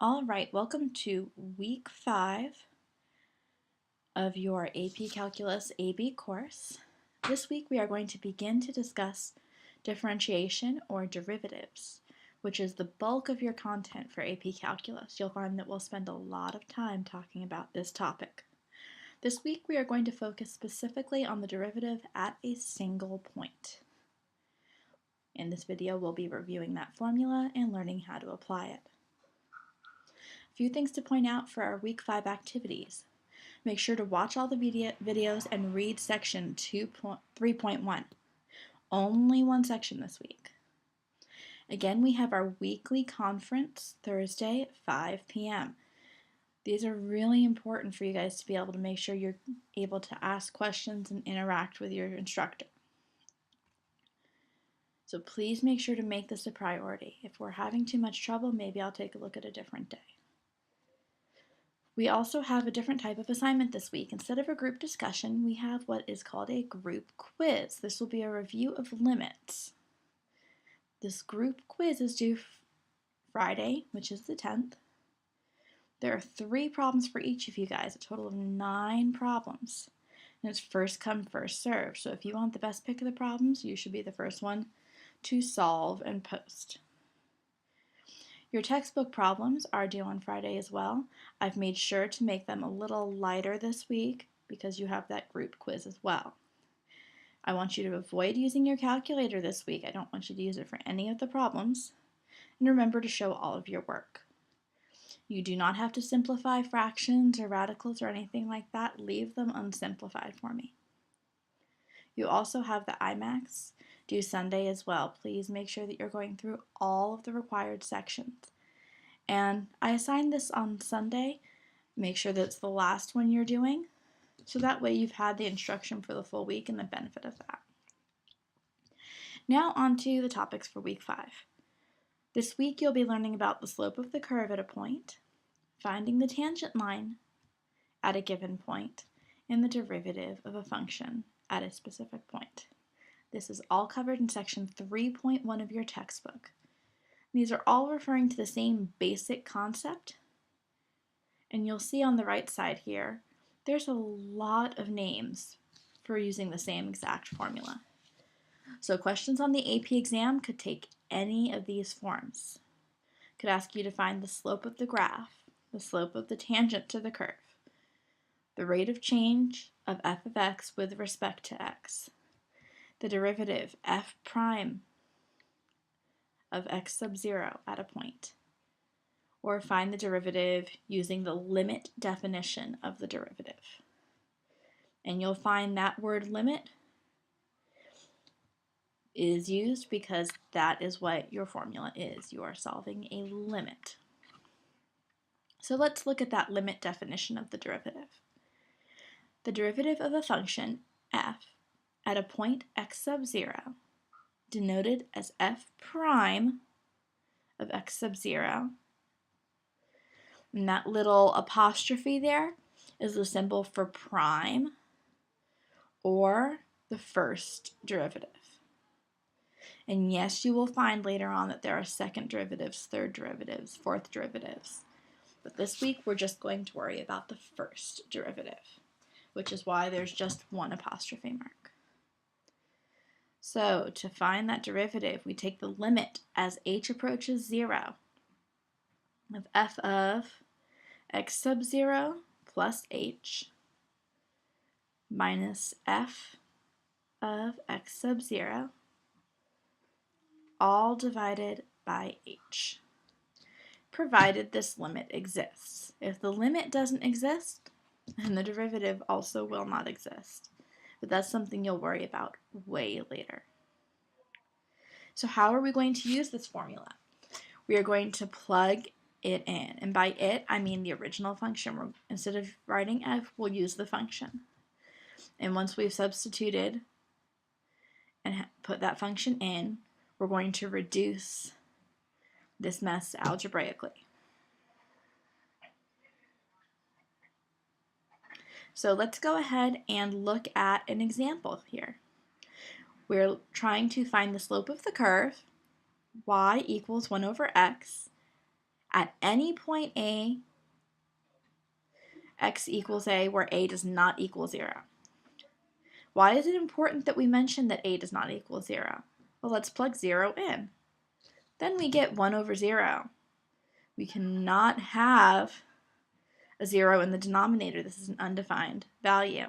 All right, welcome to week 5 of your AP Calculus AB course. This week we are going to begin to discuss differentiation or derivatives, which is the bulk of your content for AP Calculus. You'll find that we'll spend a lot of time talking about this topic. This week we are going to focus specifically on the derivative at a single point. In this video we'll be reviewing that formula and learning how to apply it. A few things to point out for our week 5 activities. Make sure to watch all the videos and read section 3.1. Only one section this week. Again, we have our weekly conference Thursday at 5 p.m. These are really important for you guys to be able to make sure you're able to ask questions and interact with your instructor. So please make sure to make this a priority. If we're having too much trouble, maybe I'll take a look at a different day. We also have a different type of assignment this week. Instead of a group discussion, we have what is called a group quiz. This will be a review of limits. This group quiz is due Friday, which is the 10th. There are 3 problems for each of you guys, a total of 9 problems. And it's first come, first serve. So if you want the best pick of the problems, you should be the first one to solve and post. Your textbook problems are due on Friday as well. I've made sure to make them a little lighter this week because you have that group quiz as well. I want you to avoid using your calculator this week. I don't want you to use it for any of the problems. And remember to show all of your work. You do not have to simplify fractions or radicals or anything like that. Leave them unsimplified for me. You also have the IMAX due Sunday as well. Please make sure that you're going through all of the required sections. And I assigned this on Sunday. Make sure that it's the last one you're doing, so that way you've had the instruction for the full week and the benefit of that. Now on to the topics for week 5. This week you'll be learning about the slope of the curve at a point, finding the tangent line at a given point, and the derivative of a function at a specific point. This is all covered in section 3.1 of your textbook. These are all referring to the same basic concept, and you'll see on the right side here, there's a lot of names for using the same exact formula. So questions on the AP exam could take any of these forms. Could ask you to find the slope of the graph, the slope of the tangent to the curve, the rate of change of f of x with respect to x, the derivative f prime of x sub 0 at a point, or find the derivative using the limit definition of the derivative. And you'll find that word limit is used because that is what your formula is. You are solving a limit. So let's look at that limit definition of the derivative. The derivative of a function f at a point x sub 0, denoted as f prime of x sub 0, and that little apostrophe there is the symbol for prime or the first derivative. And yes, you will find later on that there are second derivatives, third derivatives, fourth derivatives. But this week we're just going to worry about the first derivative, which is why there's just one apostrophe mark. So to find that derivative, we take the limit as h approaches 0 of f of x sub 0 plus h minus f of x sub 0, all divided by h, provided this limit exists. If the limit doesn't exist, then the derivative also will not exist. But that's something you'll worry about way later. So how are we going to use this formula? We are going to plug it in. And by it, I mean the original function. Instead of writing f, we'll use the function. And once we've substituted and put that function in, we're going to reduce this mess algebraically. So let's go ahead and look at an example here. We're trying to find the slope of the curve, y equals 1 over x, at any point A, x equals a, where a does not equal 0. Why is it important that we mention that a does not equal 0? Well, let's plug 0 in. Then we get 1 over 0. We cannot have a 0 in the denominator. This is an undefined value.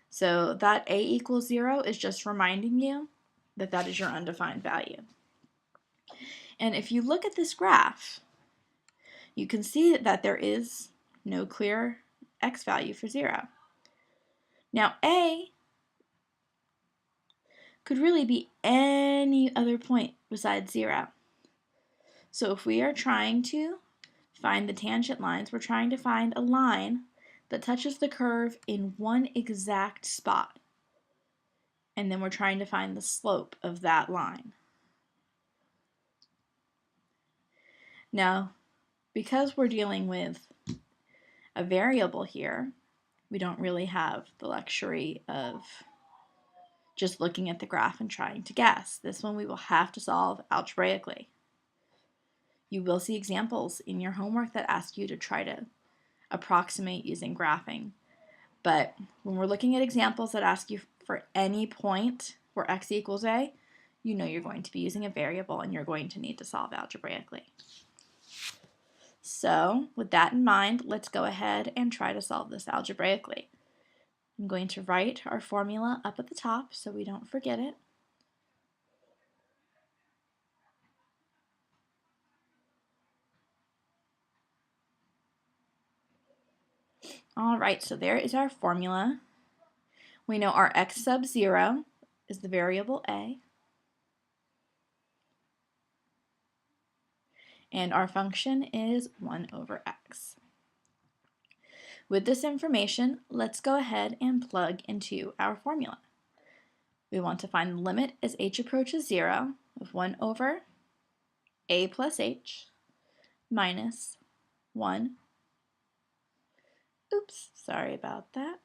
So that a equals 0 is just reminding you that that is your undefined value. And if you look at this graph, you can see that there is no clear x value for 0. Now a could really be any other point besides 0. So if we are trying to find the tangent lines, we're trying to find a line that touches the curve in one exact spot. And then we're trying to find the slope of that line. Now, because we're dealing with a variable here, we don't really have the luxury of just looking at the graph and trying to guess. This one we will have to solve algebraically. You will see examples in your homework that ask you to try to approximate using graphing. But when we're looking at examples that ask you for any point where x equals a, you know you're going to be using a variable and you're going to need to solve algebraically. So with that in mind, let's go ahead and try to solve this algebraically. I'm going to write our formula up at the top so we don't forget it. All right, so there is our formula. We know our x sub 0 is the variable a, and our function is 1 over x. With this information, let's go ahead and plug into our formula. We want to find the limit as h approaches 0 of 1 over a plus h minus 1. Oops, sorry about that.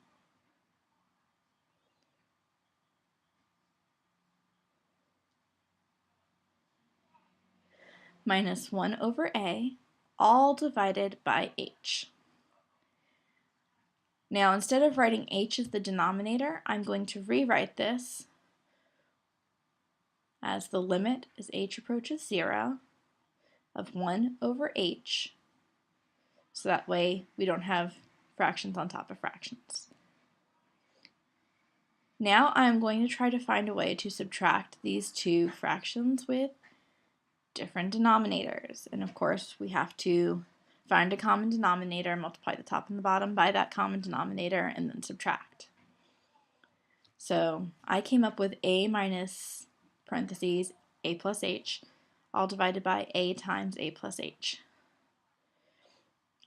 Minus 1 over a, all divided by h. Now, instead of writing h as the denominator, I'm going to rewrite this as the limit as h approaches 0 of 1 over h. So that way we don't have fractions on top of fractions. Now I'm going to try to find a way to subtract these two fractions with different denominators. And of course we have to find a common denominator, multiply the top and the bottom by that common denominator, and then subtract. So I came up with a minus parentheses a plus h, all divided by a times a plus h.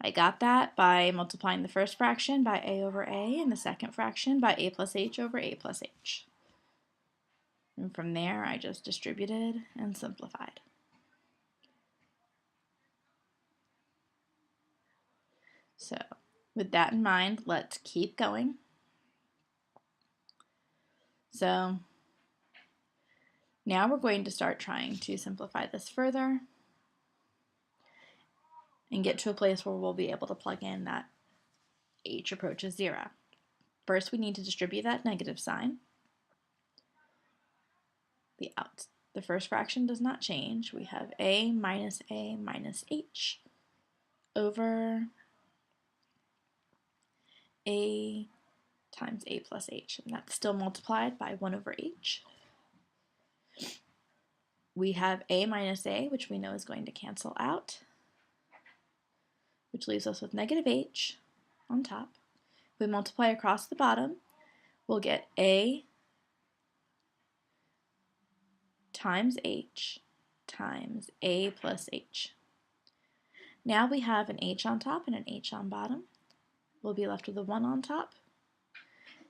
I got that by multiplying the first fraction by a over a and the second fraction by a plus h over a plus h. And from there I just distributed and simplified. So with that in mind, let's keep going. So now we're going to start trying to simplify this further and get to a place where we'll be able to plug in that h approaches 0. First, we need to distribute that negative sign. The first fraction does not change. We have a minus h over a times a plus h, and that's still multiplied by 1 over h. We have a minus a, which we know is going to cancel out, which leaves us with negative h on top. If we multiply across the bottom, we'll get a times h times a plus h. Now we have an h on top and an h on bottom. We'll be left with a 1 on top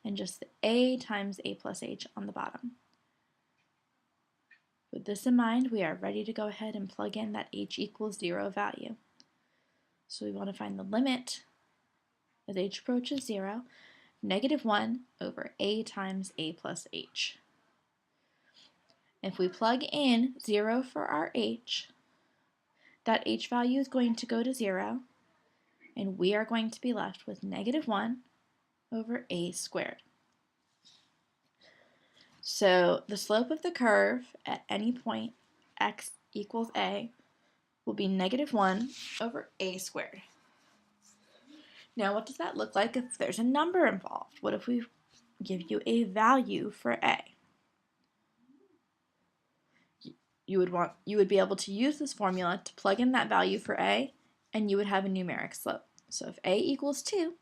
and just the a times a plus h on the bottom. With this in mind, we are ready to go ahead and plug in that h equals 0 value. So we want to find the limit as h approaches 0, negative 1 over a times a plus h. If we plug in 0 for our h, that h value is going to go to 0, and we are going to be left with negative 1 over a squared. So the slope of the curve at any point x equals a will be negative 1 over a squared. Now what does that look like if there's a number involved? What if we give you a value for a? You would be able to use this formula to plug in that value for a, and you would have a numeric slope. So if a equals 2,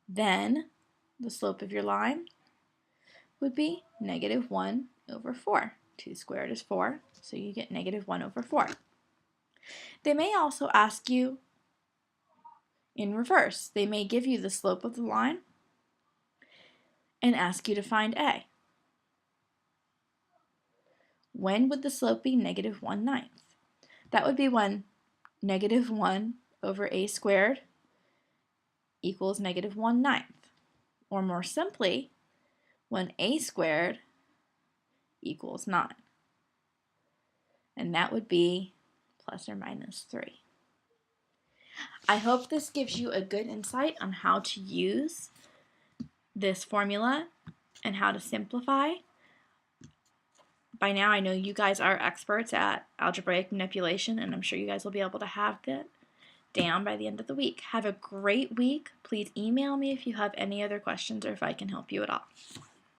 then the slope of your line would be negative 1 over 4. 2 squared is 4, so you get negative 1 over 4. They may also ask you in reverse. They may give you the slope of the line and ask you to find a. When would the slope be negative 1/9? That would be when negative 1 over a squared equals negative 1/9. Or more simply, when a squared equals 9. And that would be plus or minus 3. I hope this gives you a good insight on how to use this formula and how to simplify. By now I know you guys are experts at algebraic manipulation, and I'm sure you guys will be able to have that down by the end of the week. Have a great week. Please email me if you have any other questions or if I can help you at all.